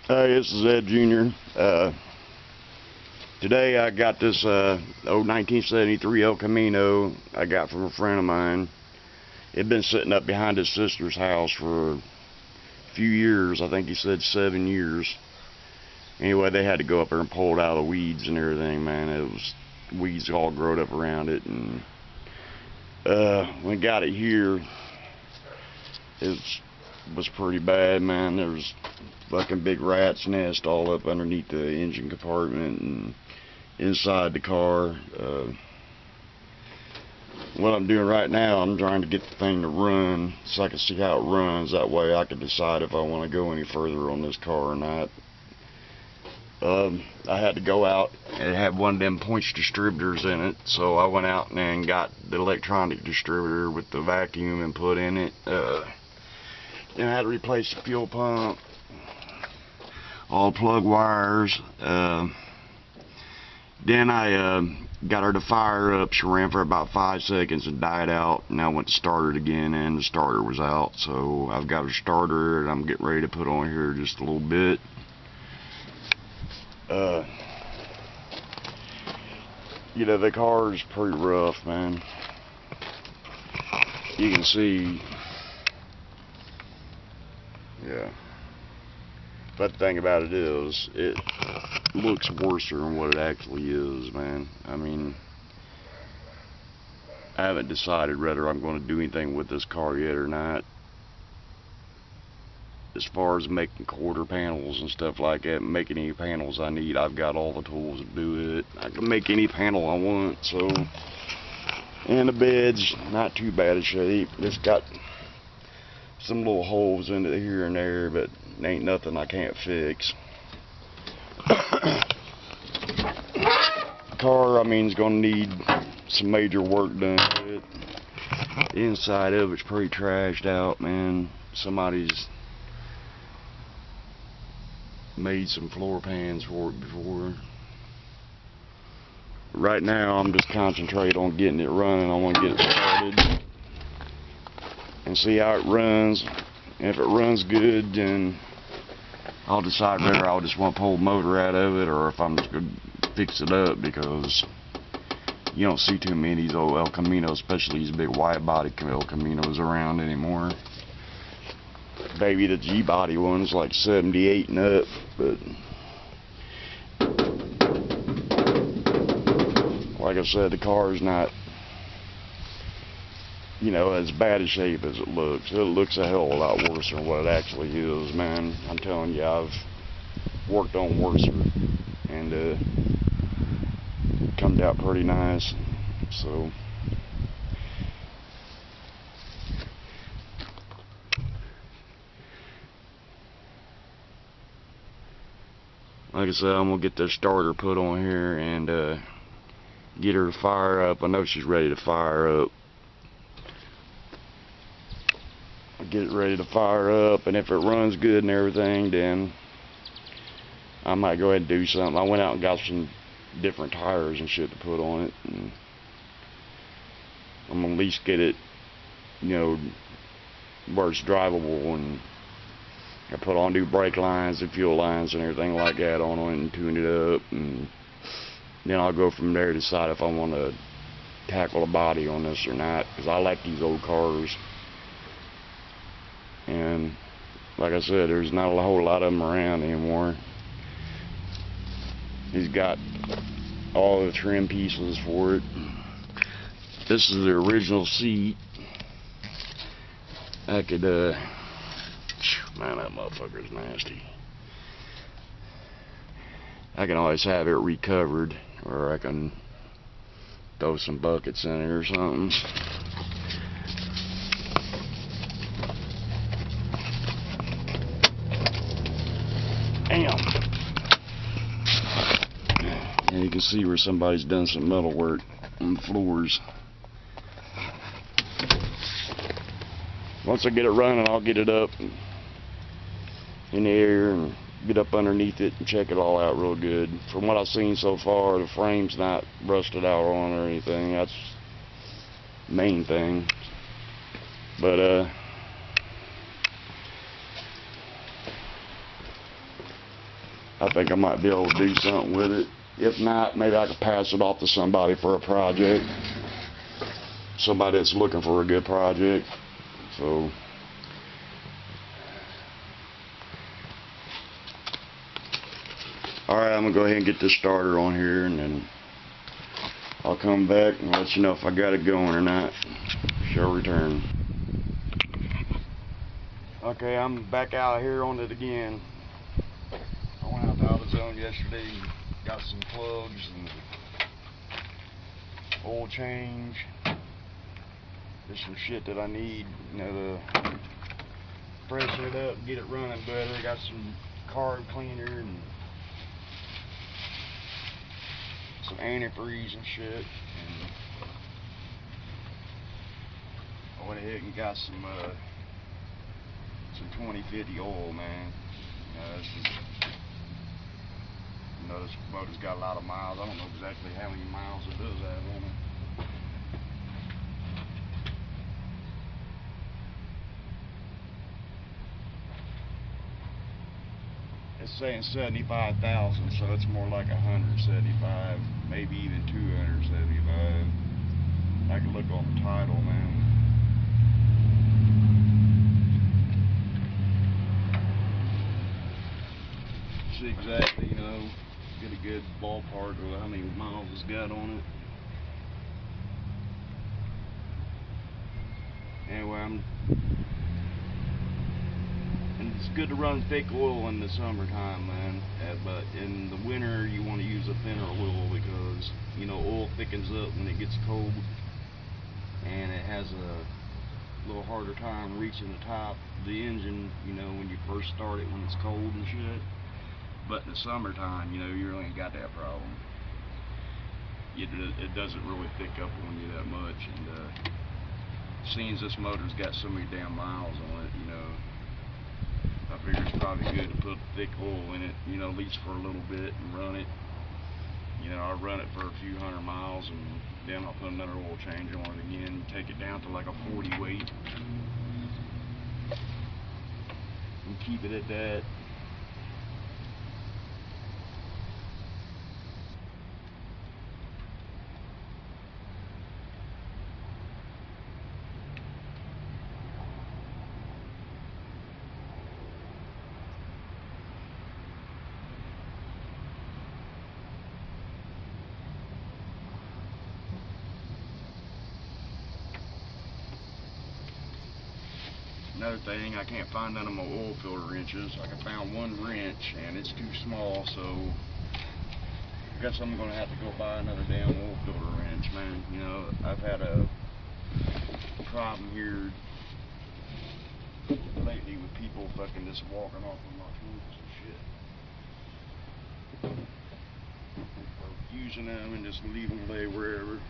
Hey, this is Ed Jr. Today I got this old 1973 El Camino I got from a friend of mine. It'd been sitting up behind his sister's house for a few years. I think he said 7 years. Anyway, they had to go up there and pull it out of the weeds and everything, man. It was weeds all growed up around it, and when we got it here, it was pretty bad, man. There was fucking big rat's nest all up underneath the engine compartment and inside the car. What I'm doing right now, I'm trying to get the thing to run so I can see how it runs. That way I can decide if I want to go any further on this car or not. I had to go out and it had one of them points distributors in it, so I went out and got the electronic distributor with the vacuum and put in it. Then I had to replace the fuel pump, all plug wires. Then I got her to fire up. She ran for about 5 seconds and died out, and I went to start it again, and the starter was out. So I've got her starter, and I'm getting ready to put on here just a little bit. You know, the car is pretty rough, man. You can see, yeah. But the thing about it is, it looks worse than what it actually is, man. I mean, I haven't decided whether I'm going to do anything with this car yet or not. As far as making quarter panels and stuff like that, making any panels I need, I've got all the tools to do it. I can make any panel I want, so. And the bed's not too bad a shape. It's got some little holes in it here and there, but ain't nothing I can't fix. Car, I mean, is gonna need some major work done to it. The inside of it's pretty trashed out, man. Somebody's made some floor pans for it before. Right now, I'm just concentrating on getting it running. I want to get it started and see how it runs. And if it runs good, then I'll decide whether I'll just want to pull the motor out of it or if I'm just going to fix it up, because you don't see too many of these old El Caminos, especially these big wide body El Caminos around anymore. Maybe the G-body ones like 78 and up, but like I said, the car is not, you know, as bad a shape as it looks. It looks a hell of a lot worse than what it actually is, man. I'm telling you, I've worked on worser, and it comes out pretty nice. So like I said, I'm gonna get this starter put on here and get her to fire up. I know she's ready to fire up. Get it ready to fire up, and if it runs good and everything, then I might go ahead and do something. I went out and got some different tires and shit to put on it, and I'm gonna at least get it, you know, where it's drivable, and I put on new brake lines and fuel lines and everything like that on it and tune it up, and then I'll go from there to decide if I want to tackle a body on this or not, because I like these old cars. And like I said, there's not a whole lot of them around anymore. He's got all the trim pieces for it. This is the original seat. I could, man, that motherfucker's nasty. I can always have it recovered, or I can throw some buckets in it or something. Damn. And you can see where somebody's done some metal work on the floors. Once I get it running, I'll get it up in the air and get up underneath it and check it all out real good. From what I've seen so far, the frame's not rusted out on or anything. That's the main thing. But I think I might be able to do something with it. If not, maybe I could pass it off to somebody for a project. Somebody that's looking for a good project. So alright, I'm gonna go ahead and get this starter on here, and then I'll come back and let you know if I got it going or not. Shall return. Okay, I'm back out here on it again. I went out to AutoZone yesterday, got some plugs and oil change. There's some shit that I need, you know, to freshen it up and get it running better. Got some carb cleaner and some antifreeze and shit. And I went ahead and got some 2050 oil, man. This motor's got a lot of miles. I don't know exactly how many miles it does have on it. It's saying 75,000, so it's more like 175, maybe even 275. I can look on the title, man. See exactly, you know, get a good ballpark of how many miles it's got on it. Anyway, and it's good to run thick oil in the summertime, man. But in the winter, you want to use a thinner oil because, you know, oil thickens up when it gets cold, and it has a little harder time reaching the top of the engine, you know, when you first start it when it's cold and shit. But in the summertime, you know, you really ain't got that problem. It doesn't really thick up on you that much, and seeing as this motor's got so many damn miles on it, you know, I figure it's probably good to put thick oil in it, you know, at least for a little bit and run it. You know, I'll run it for a few hundred miles, and then I'll put another oil change on it again, take it down to like a 40 weight, and keep it at that. Another thing, I can't find none of my oil filter wrenches. I found one wrench and it's too small, so I guess I'm gonna have to go buy another damn oil filter wrench, man. You know, I've had a problem here lately with people fucking just walking off of my tools and shit. Or using them and just leaving them lay wherever.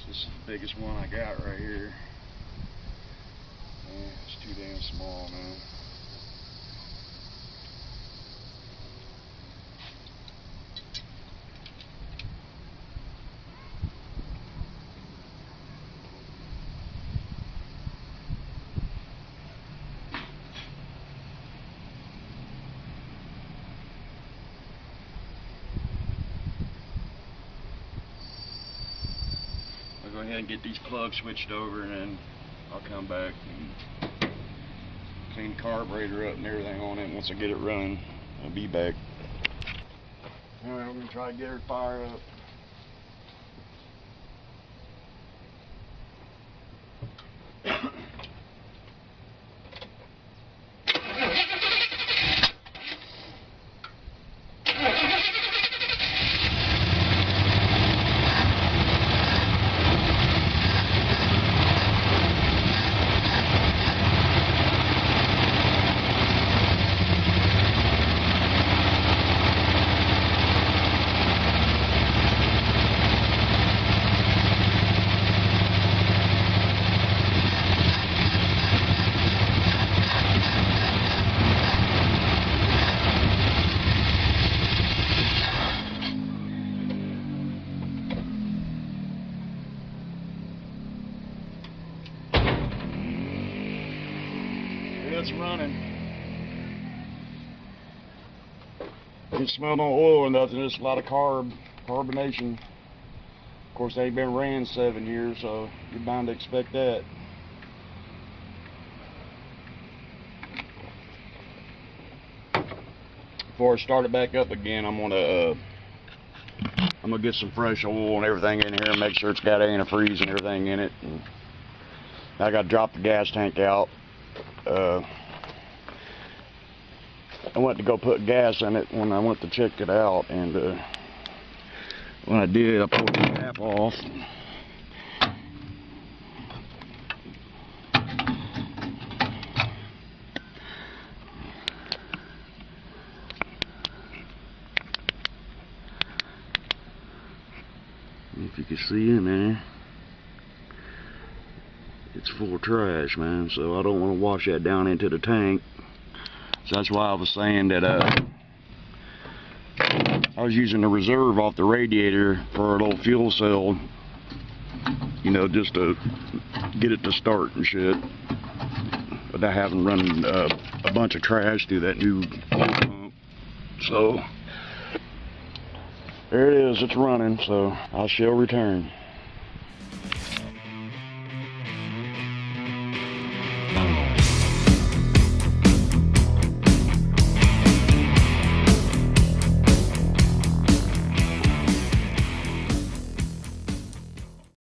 This is the biggest one I got right here. Yeah, it's too damn small, man. I'll go ahead and get these plugs switched over, and then I'll come back and clean the carburetor up and everything on it. Once I get it running, I'll be back. Alright, we're going to try to get her fired up. Didn't smell no oil or nothing, just a lot of carbonation. Of course, they ain't been ran 7 years, so you're bound to expect that. Before I start it back up again, I'm gonna get some fresh oil and everything in here and make sure it's got antifreeze and everything in it. And I gotta drop the gas tank out. I went to go put gas in it when I went to check it out, and when I did, I pulled the cap off. If you can see in there, it's full of trash, man, so I don't want to wash that down into the tank. So that's why I was saying that I was using the reserve off the radiator for a little fuel cell, you know, just to get it to start and shit, without having run a bunch of trash through that new pump. So there it is, it's running, so I shall return.